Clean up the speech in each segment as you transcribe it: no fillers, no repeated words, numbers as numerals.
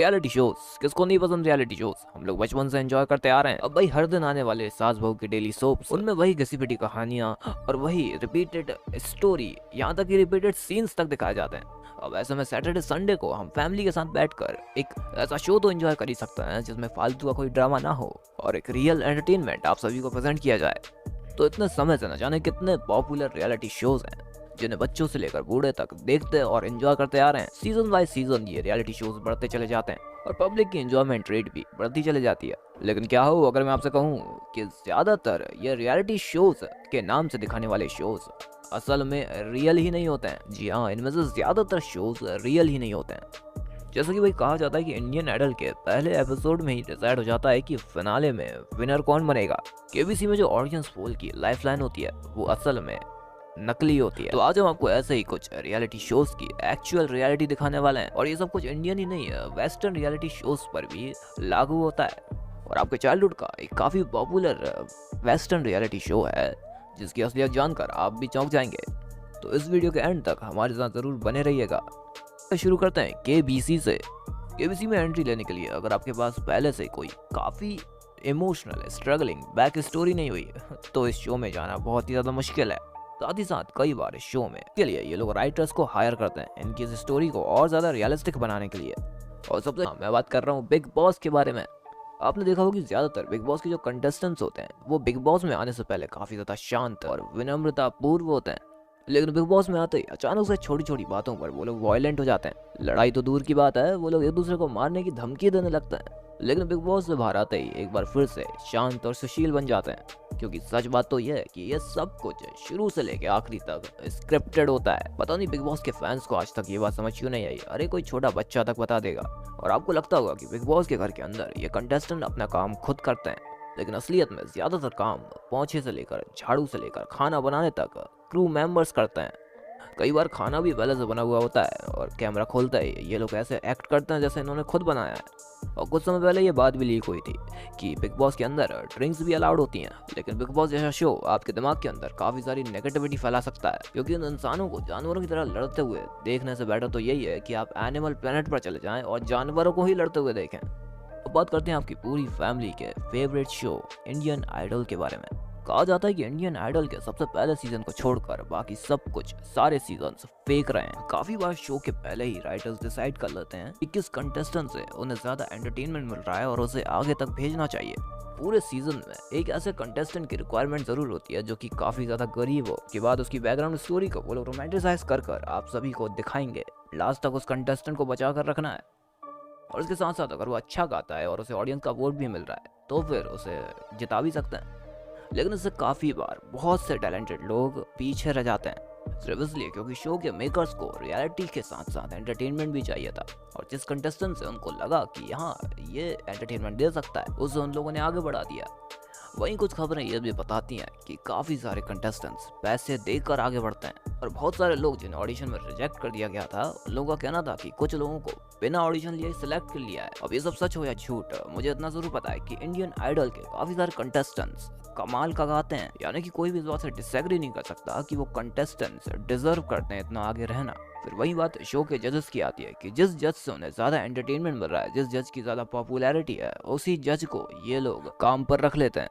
Reality shows किसको नहीं पसंद। रियलिटी शोज हम लोग बचपन से एंजॉय करते आ रहे हैं। अब भाई हर दिन आने वाले सास बहू की डेली सोप्स, उनमें वही घसी पिटी कहानियां और वही रिपीटेड स्टोरी, यहाँ तक कि रिपीटेड सीन्स तक दिखाए जाते हैं। अब ऐसे में सैटरडे संडे को हम फैमिली के साथ बैठकर एक ऐसा शो तो एंजॉय कर ही सकते हैं जिसमें फालतू का कोई ड्रामा ना हो और एक रियल एंटरटेनमेंट आप सभी को प्रेजेंट किया जाए। तो इतने समय से न जाने कितने पॉपुलर रियलिटी शोज हैं जिन्हें बच्चों से लेकर बूढ़े तक देखते और एंजॉय करते आ रहे हैं। सीजन बाय सीजन ये रियलिटी शोज बढ़ते चले जाते हैं और पब्लिक की एंजॉयमेंट रेट भी बढ़ती चली जाती है। लेकिन क्या हो अगर मैं आपसे कहूँ कि ज्यादातर ये रियलिटी शोज के नाम से दिखाने वाले शोज असल में रियल ही नहीं होते हैं। जी हाँ, इनमें से ज्यादातर शोज रियल ही नहीं होते हैं। जैसा कि भाई कहा जाता है कि इंडियन आइडल के पहले एपिसोड में ही डिसाइड हो जाता है कि फिनाले में विनर कौन बनेगा। केबीसी में जो ऑडियंस पोल की लाइफलाइन होती है वो असल में नकली होती है। तो आज हम आपको ऐसे ही कुछ रियलिटी शोज की एक्चुअल रियलिटी दिखाने वाले हैं और ये सब कुछ इंडियन ही नहीं है, वेस्टर्न रियलिटी शोज पर भी लागू होता है। और आपके चाइल्डहुड का एक काफी पॉपुलर वेस्टर्न रियलिटी शो है जिसकी असलियत जानकर आप भी चौंक जाएंगे। तो इस वीडियो के एंड तक हमारे साथ जरूर बने रहिएगा। शुरू करते हैं केबीसी से। केबीसी में एंट्री लेने के लिए अगर आपके पास पहले से कोई काफी इमोशनल स्ट्रगलिंग बैक स्टोरी नहीं हुई तो इस शो में जाना बहुत ही ज्यादा मुश्किल है। साथ ही साथ कई बार इस शो में के लिए ये लोग राइटर्स को हायर करते हैं इनकी इस स्टोरी को और ज्यादा रियलिस्टिक बनाने के लिए। और सबसे मैं बात कर रहा हूँ बिग बॉस के बारे में। आपने देखा होगा कि ज्यादातर बिग बॉस के जो कंटेस्टेंट्स होते हैं वो बिग बॉस में आने से पहले काफी ज्यादा शांत और विनम्रता पूर्व होते हैं, लेकिन बिग बॉस में आते ही अचानक से छोटी छोटी बातों पर वो लोग वायलेंट हो जाते हैं। लड़ाई तो दूर की बात है, वो लोग एक दूसरे को मारने की धमकी देने लगते हैं। लेकिन बिग बॉस से बाहर आते ही एक बार फिर से शांत और सुशील बन जाते हैं, क्योंकि सच बात तो यह है कि ये सब कुछ शुरू से लेके आखिरी तक स्क्रिप्टेड होता है। पता नहीं बिग बॉस के फैंस को आज तक ये बात समझ क्यों नहीं आई। अरे कोई छोटा बच्चा तक बता देगा और आपको लगता होगा कि बिग बॉस के घर के अंदर ये कंटेस्टेंट अपना काम खुद करते हैं, लेकिन असलियत में ज्यादातर काम पोंछे से लेकर झाड़ू से लेकर खाना बनाने तक क्रू मेंबर्स करते हैं। कई बार खाना भी पहले से बना हुआ होता है और कैमरा खोलता है ये लोग ऐसे एक्ट करते हैं जैसे इन्होंने खुद बनाया है। और कुछ समय पहले ये बात भी लीक हुई थी कि बिग बॉस के अंदर ड्रिंक्स भी अलाउड होती हैं, लेकिन बिग बॉस जैसा शो आपके दिमाग के अंदर काफी सारी नेगेटिविटी फैला सकता है, क्योंकि इन इंसानों को जानवरों की तरह लड़ते हुए देखने से बेटर तो यही है कि आप एनिमल प्लेनेट पर चले जाएं और जानवरों को ही लड़ते हुए देखें। अब बात करते हैं आपकी पूरी फैमिली के फेवरेट शो इंडियन आइडल के बारे में। कहा जाता है कि इंडियन आइडल के सबसे पहले सीजन को छोड़कर बाकी सब कुछ सारे सीजन्स फेक रहे हैं। काफी बार शो के पहले ही राइटर्स डिसाइड कर लेते हैं कि किस कंटेस्टेंट से उन्हें ज्यादा एंटरटेनमेंट मिल रहा है और उसे आगे तक भेजना चाहिए। पूरे सीजन में एक ऐसे कंटेस्टेंट की रिक्वायरमेंट जरूर होती है जो कि काफी ज्यादा गरीब हो। के बाद उसकी बैकग्राउंड स्टोरी को वो लोग रोमांटिसाइज कर आप सभी को दिखाएंगे। लास्ट तक उस कंटेस्टेंट को बचा कर रखना है और इसके साथ साथ अगर वो अच्छा गाता है और उसे ऑडियंस का वोट भी मिल रहा है तो फिर उसे जिता भी सकते हैं। लेकिन इससे काफी बार बहुत से टैलेंटेड लोग पीछे रह जाते हैं, सिर्फ इसलिए क्योंकि शो के मेकर्स को रियलिटी के साथ साथ एंटरटेनमेंट भी चाहिए था और जिस कंटेस्टेंट से उनको लगा कि यहाँ ये एंटरटेनमेंट दे सकता है उसे उन लोगों ने आगे बढ़ा दिया। वहीं कुछ खबरें ये भी बताती हैं कि काफी सारे कंटेस्टेंट्स पैसे देकर आगे बढ़ते हैं और बहुत सारे लोग जिन्हें ऑडिशन में रिजेक्ट कर दिया गया था उन लोगों का कहना था कि कुछ लोगों को बिना ऑडिशन लिए सिलेक्ट कर लिया है। अब ये सब सच हो या झूठ मुझे इतना जरूर पता है कि इंडियन आइडल के काफी सारे कंटेस्टेंट्स कमाल का गाते हैं, यानी कि कोई भी इस बात से डिसएग्री नहीं कर सकता कि वो कंटेस्टेंट्स डिजर्व करते हैं इतना आगे रहना। फिर वही बात शो के जजेस की आती है कि जिस जज से उन्हें ज्यादा एंटरटेनमेंट मिल रहा है, जिस जज की ज्यादा पॉपुलैरिटी है, उसी जज को ये लोग काम पर रख लेते हैं।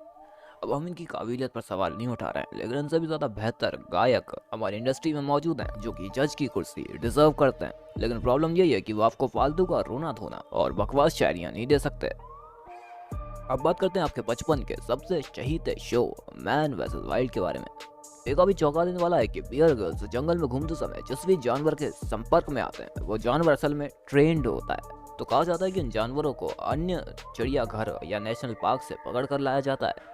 अब हम इनकी काबिलियत पर सवाल नहीं उठा रहे हैं, लेकिन इनसे भी ज्यादा बेहतर गायक हमारी इंडस्ट्री में मौजूद हैं जो कि जज की कुर्सी डिजर्व करते हैं। लेकिन प्रॉब्लम यही है कि वो आपको फालतू का रोना धोना और बकवास शायरियां नहीं दे सकते। अब बात करते हैं आपके बचपन के सबसे चहीते शो मैन वर्सेस वाइल्ड के बारे में। एक अभी चौंका देने वाला है कि बियर गर्ल्स जंगल में घूमते समय जिस भी जानवर के संपर्क में आते हैं वो जानवर असल में ट्रेंड होता है। तो कहा जाता है कि इन जानवरों को अन्य चिड़ियाघर या नेशनल पार्क से पकड़ कर लाया जाता है।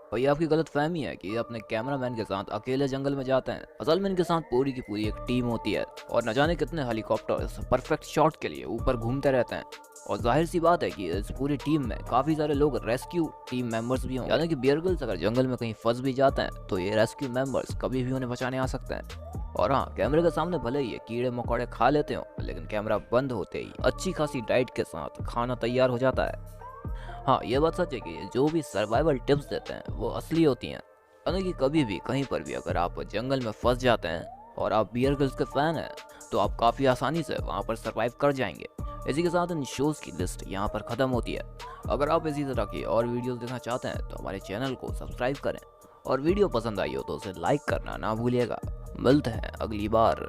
और ये आपकी गलत फहमी है कि ये अपने कैमरामैन के साथ अकेले जंगल में जाते हैं। असल में इनके साथ पूरी की पूरी एक टीम होती है और न जाने कितने हेलीकॉप्टर्स परफेक्ट शॉट के लिए ऊपर घूमते रहते हैं। और जाहिर सी बात है कि इस पूरी टीम में काफी सारे लोग रेस्क्यू टीम मेंबर्स भी हों, यानी कि बियर गर्ल्स अगर जंगल में कहीं फंस भी जाते हैं तो ये रेस्क्यू मेंबर्स कभी भी उन्हें बचाने आ सकते हैं। और हाँ, कैमरे के सामने भले ही ये कीड़े मकोड़े खा लेते हो, लेकिन कैमरा बंद होते ही अच्छी खासी डाइट के साथ खाना तैयार हो जाता है। हाँ, ये बात सच है कि जो भी सर्वाइवल टिप्स देते हैं वो असली होती हैं, यानी कि कभी भी कहीं पर भी अगर आप जंगल में फंस जाते हैं और आप बियर गर्ल्स के फैन हैं तो आप काफ़ी आसानी से वहाँ पर सर्वाइव कर जाएंगे। इसी के साथ इन शोज़ की लिस्ट यहाँ पर ख़त्म होती है। अगर आप इसी तरह की और वीडियोस देखना चाहते हैं तो हमारे चैनल को सब्सक्राइब करें और वीडियो पसंद आई हो तो उसे लाइक करना ना भूलिएगा। मिलते हैं अगली बार।